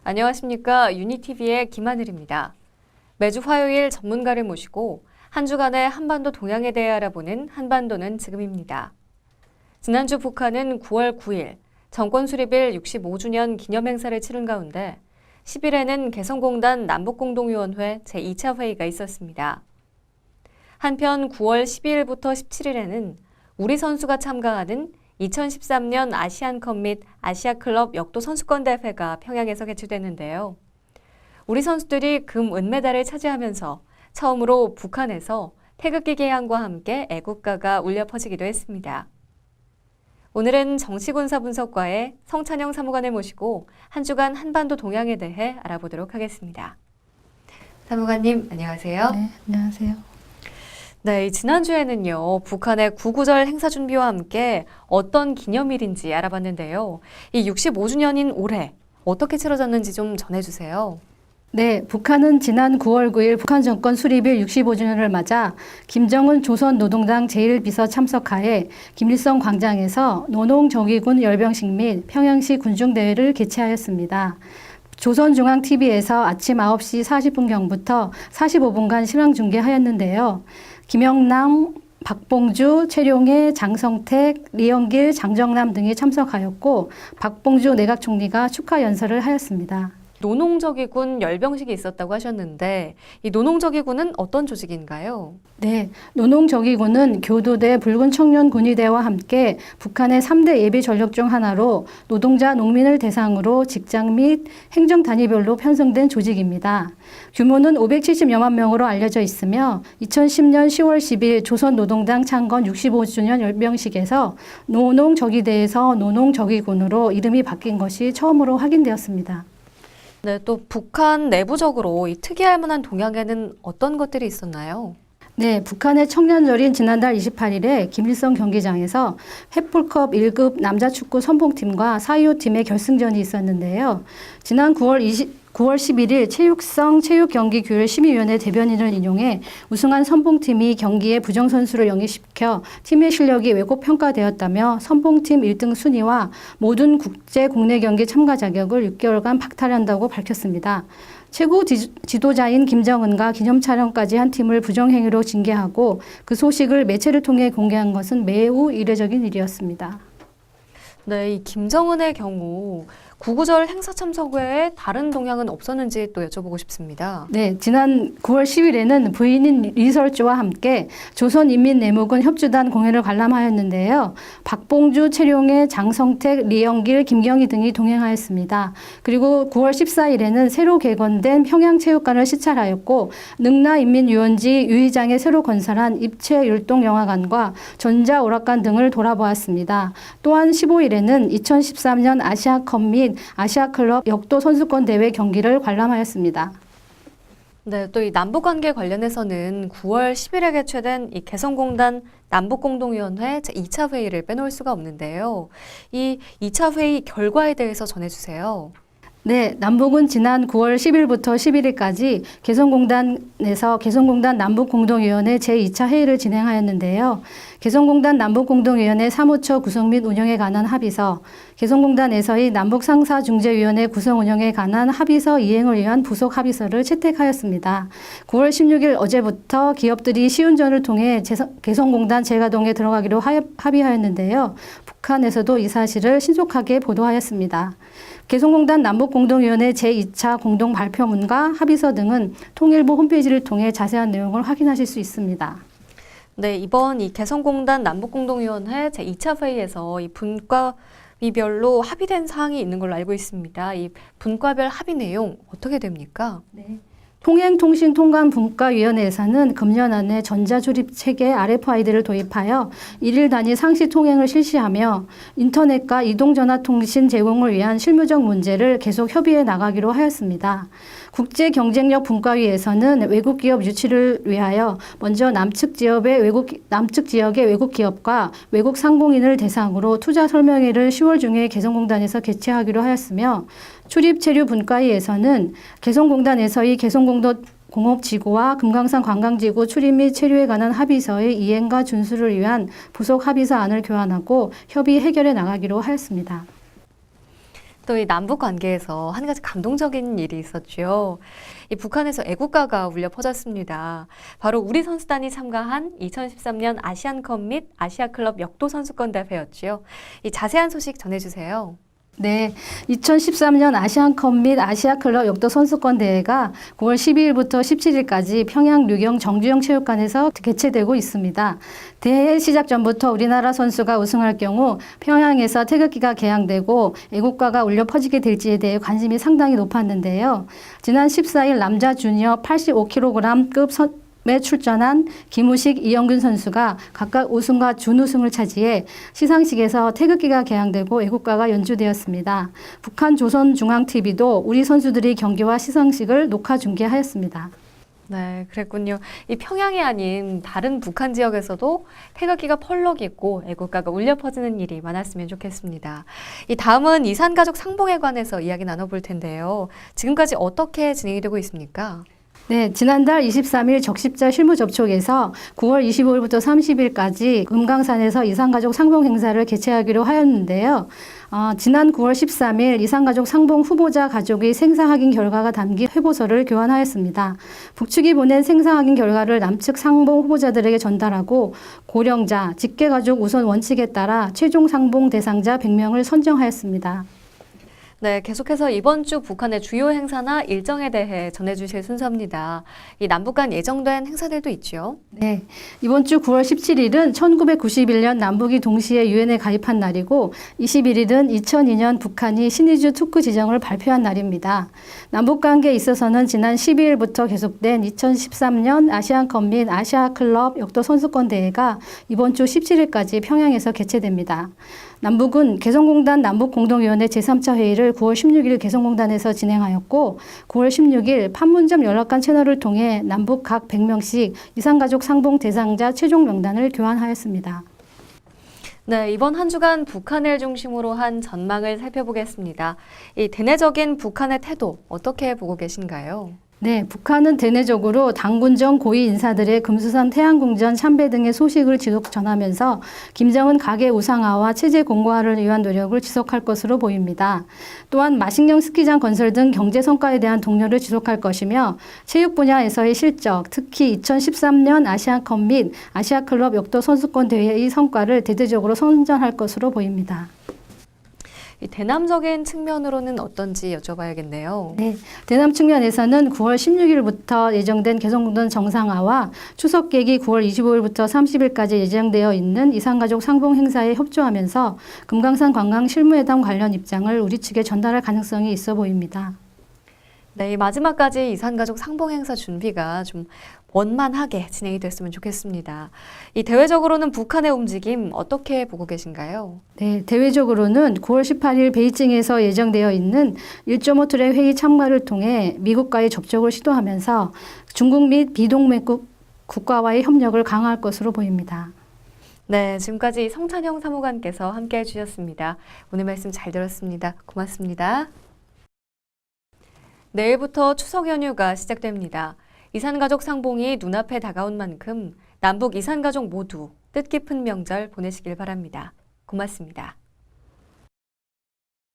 안녕하십니까. 유니티비의 김하늘입니다. 매주 화요일 전문가를 모시고 한 주간의 한반도 동향에 대해 알아보는 한반도는 지금입니다. 지난주 북한은 9월 9일 정권 수립일 65주년 기념행사를 치른 가운데 10일에는 개성공단 남북공동위원회 제2차 회의가 있었습니다. 한편 9월 12일부터 17일에는 우리 선수가 참가하는 2013년 아시안컵 및 아시아클럽 역도 선수권 대회가 평양에서 개최됐는데요. 우리 선수들이 금, 은메달을 차지하면서 처음으로 북한에서 태극기 개양과 함께 애국가가 울려 퍼지기도 했습니다. 오늘은 정치군사 분석과의 성찬영 사무관을 모시고 한 주간 한반도 동향에 대해 알아보도록 하겠습니다. 사무관님, 안녕하세요. 네, 안녕하세요. 네, 지난주에는요, 북한의 구구절 행사 준비와 함께 어떤 기념일인지 알아봤는데요. 이 65주년인 올해 어떻게 치러졌는지 좀 전해주세요. 네, 북한은 지난 9월 9일 북한 정권 수립일 65주년을 맞아 김정은 조선노동당 제1비서 참석하에 김일성 광장에서 노농정의군 열병식 및 평양시 군중대회를 개최하였습니다. 조선중앙TV에서 아침 9시 40분경부터 45분간 실황중계하였는데요. 김영남, 박봉주, 최룡해, 장성택, 리영길, 장정남 등이 참석하였고 박봉주 내각총리가 축하 연설을 하였습니다. 노농적의군 열병식이 있었다고 하셨는데 이 노농적의군은 어떤 조직인가요? 네, 노농적의군은 교도대 붉은 청년 군의대와 함께 북한의 3대 예비 전력 중 하나로 노동자, 농민을 대상으로 직장 및 행정 단위별로 편성된 조직입니다. 규모는 570여만 명으로 알려져 있으며 2010년 10월 10일 조선노동당 창건 65주년 열병식에서 노농적의대에서 노농적의군으로 이름이 바뀐 것이 처음으로 확인되었습니다. 네, 또 북한 내부적으로 이 특이할 만한 동향에는 어떤 것들이 있었나요? 네, 북한의 청년절인 지난달 28일에 김일성 경기장에서 햇불컵 1급 남자축구 선봉팀과 4.25팀의 결승전이 있었는데요. 지난 9월 11일 체육성 체육경기규율심의위원회 대변인을 인용해 우승한 선봉팀이 경기에 부정선수를 영입시켜 팀의 실력이 왜곡 평가되었다며 선봉팀 1등 순위와 모든 국제 국내 경기 참가 자격을 6개월간 박탈한다고 밝혔습니다. 최고 지도자인 김정은과 기념촬영까지 한 팀을 부정행위로 징계하고 그 소식을 매체를 통해 공개한 것은 매우 이례적인 일이었습니다. 네, 이 김정은의 경우 구구절 행사 참석 외에 다른 동향은 없었는지 또 여쭤보고 싶습니다. 네, 지난 9월 10일에는 부인인 리설주와 함께 조선인민내무군 협주단 공연을 관람하였는데요. 박봉주, 최룡해, 장성택, 리영길, 김경희 등이 동행하였습니다. 그리고 9월 14일에는 새로 개건된 평양체육관을 시찰하였고 능라인민유원지 유의장에 새로 건설한 입체율동영화관과 전자오락관 등을 돌아보았습니다. 또한 15일에는 2013년 아시아컵 및 아시아클럽 역도 선수권 대회 경기를 관람하였습니다. 네, 또 이 남북관계 관련해서는 9월 10일에 개최된 이 개성공단 남북공동위원회 제2차 회의를 빼놓을 수가 없는데요. 이 2차 회의 결과에 대해서 전해주세요. 네, 남북은 지난 9월 10일부터 11일까지 개성공단에서 개성공단 남북공동위원회 제2차 회의를 진행하였는데요. 개성공단 남북공동위원회 사무처 구성 및 운영에 관한 합의서, 개성공단에서의 남북상사중재위원회 구성 운영에 관한 합의서 이행을 위한 부속 합의서를 채택하였습니다. 9월 16일 어제부터 기업들이 시운전을 통해 개성공단 재가동에 들어가기로 합의하였는데요. 북한에서도 이 사실을 신속하게 보도하였습니다. 개성공단 남북공동위원회 제2차 공동발표문과 합의서 등은 통일부 홈페이지를 통해 자세한 내용을 확인하실 수 있습니다. 네, 이번 이 개성공단 남북공동위원회 제2차 회의에서 이 분과별로 합의된 사항이 있는 걸로 알고 있습니다. 이 분과별 합의 내용 어떻게 됩니까? 네. 통행통신통관분과위원회에서는 금년 안에 전자조립체계 RFID를 도입하여 1일 단위 상시 통행을 실시하며 인터넷과 이동전화통신 제공을 위한 실무적 문제를 계속 협의해 나가기로 하였습니다. 국제경쟁력 분과위에서는 외국 기업 유치를 위하여 먼저 남측 지역의 외국 기업과 외국 상공인을 대상으로 투자 설명회를 10월 중에 개성공단에서 개최하기로 하였으며 출입체류 분과위에서는 개성공단에서의 개성공업지구와 금강산 관광지구 출입 및 체류에 관한 합의서의 이행과 준수를 위한 부속 합의서 안을 교환하고 협의 해결해 나가기로 하였습니다. 또 이 남북 관계에서 한 가지 감동적인 일이 있었죠. 이 북한에서 애국가가 울려 퍼졌습니다. 바로 우리 선수단이 참가한 2013년 아시안컵 및 아시아클럽 역도 선수권 대회였지요. 이 자세한 소식 전해주세요. 네, 2013년 아시안컵 및 아시아클럽 역도 선수권 대회가 9월 12일부터 17일까지 평양 류경 정주영 체육관에서 개최되고 있습니다. 대회 시작 전부터 우리나라 선수가 우승할 경우 평양에서 태극기가 개양되고 애국가가 울려 퍼지게 될지에 대해 관심이 상당히 높았는데요. 지난 14일 남자 주니어 85kg급 에 출전한 김우식, 이영균 선수가 각각 우승과 준우승을 차지해 시상식에서 태극기가 개양되고 애국가가 연주되었습니다. 북한 조선중앙TV도 우리 선수들이 경기와 시상식을 녹화 중계하였습니다. 네, 그랬군요. 이 평양이 아닌 다른 북한 지역에서도 태극기가 펄럭이고 애국가가 울려 퍼지는 일이 많았으면 좋겠습니다. 이 다음은 이산가족 상봉에 관해서 이야기 나눠볼 텐데요. 지금까지 어떻게 진행이 되고 있습니까? 네, 지난달 23일 적십자 실무 접촉에서 9월 25일부터 30일까지 금강산에서 이산가족 상봉 행사를 개최하기로 하였는데요. 지난 9월 13일 이산가족 상봉 후보자 가족의 생사 확인 결과가 담긴 회보서를 교환하였습니다. 북측이 보낸 생사 확인 결과를 남측 상봉 후보자들에게 전달하고 고령자, 직계가족 우선 원칙에 따라 최종 상봉 대상자 100명을 선정하였습니다. 네, 계속해서 이번 주 북한의 주요 행사나 일정에 대해 전해주실 순서입니다. 이 남북 간 예정된 행사들도 있죠. 네, 이번 주 9월 17일은 1991년 남북이 동시에 유엔에 가입한 날이고 21일은 2002년 북한이 신의주 특구 지정을 발표한 날입니다. 남북 관계에 있어서는 지난 12일부터 계속된 2013년 아시안컵 및 아시아클럽 역도 선수권 대회가 이번 주 17일까지 평양에서 개최됩니다. 남북은 개성공단 남북공동위원회 제3차 회의를 9월 16일 개성공단에서 진행하였고 9월 16일 판문점 연락관 채널을 통해 남북 각 100명씩 이산가족 상봉 대상자 최종 명단을 교환하였습니다. 네, 이번 한 주간 북한을 중심으로 한 전망을 살펴보겠습니다. 이 대내적인 북한의 태도 어떻게 보고 계신가요? 네, 북한은 대내적으로 당군정 고위 인사들의 금수산 태양궁전 참배 등의 소식을 지속 전하면서 김정은 가계 우상화와 체제 공고화를 위한 노력을 지속할 것으로 보입니다. 또한 마식령 스키장 건설 등 경제 성과에 대한 독려를 지속할 것이며 체육 분야에서의 실적, 특히 2013년 아시안컵 및 아시아클럽 역도 선수권 대회의 성과를 대대적으로 선전할 것으로 보입니다. 이 대남적인 측면으로는 어떤지 여쭤봐야겠네요. 네, 대남 측면에서는 9월 16일부터 예정된 개성공단 정상화와 추석 계기 9월 25일부터 30일까지 예정되어 있는 이산가족 상봉 행사에 협조하면서 금강산 관광 실무회담 관련 입장을 우리 측에 전달할 가능성이 있어 보입니다. 네, 마지막까지 이산가족 상봉 행사 준비가 좀 원만하게 진행이 됐으면 좋겠습니다. 이 대외적으로는 북한의 움직임 어떻게 보고 계신가요? 네, 대외적으로는 9월 18일 베이징에서 예정되어 있는 1.5 트랙 회의 참가를 통해 미국과의 접촉을 시도하면서 중국 및 비동맹국 국가와의 협력을 강화할 것으로 보입니다. 네, 지금까지 성찬영 사무관께서 함께해 주셨습니다. 오늘 말씀 잘 들었습니다. 고맙습니다. 내일부터 추석 연휴가 시작됩니다. 이산가족 상봉이 눈앞에 다가온 만큼 남북 이산가족 모두 뜻깊은 명절 보내시길 바랍니다. 고맙습니다.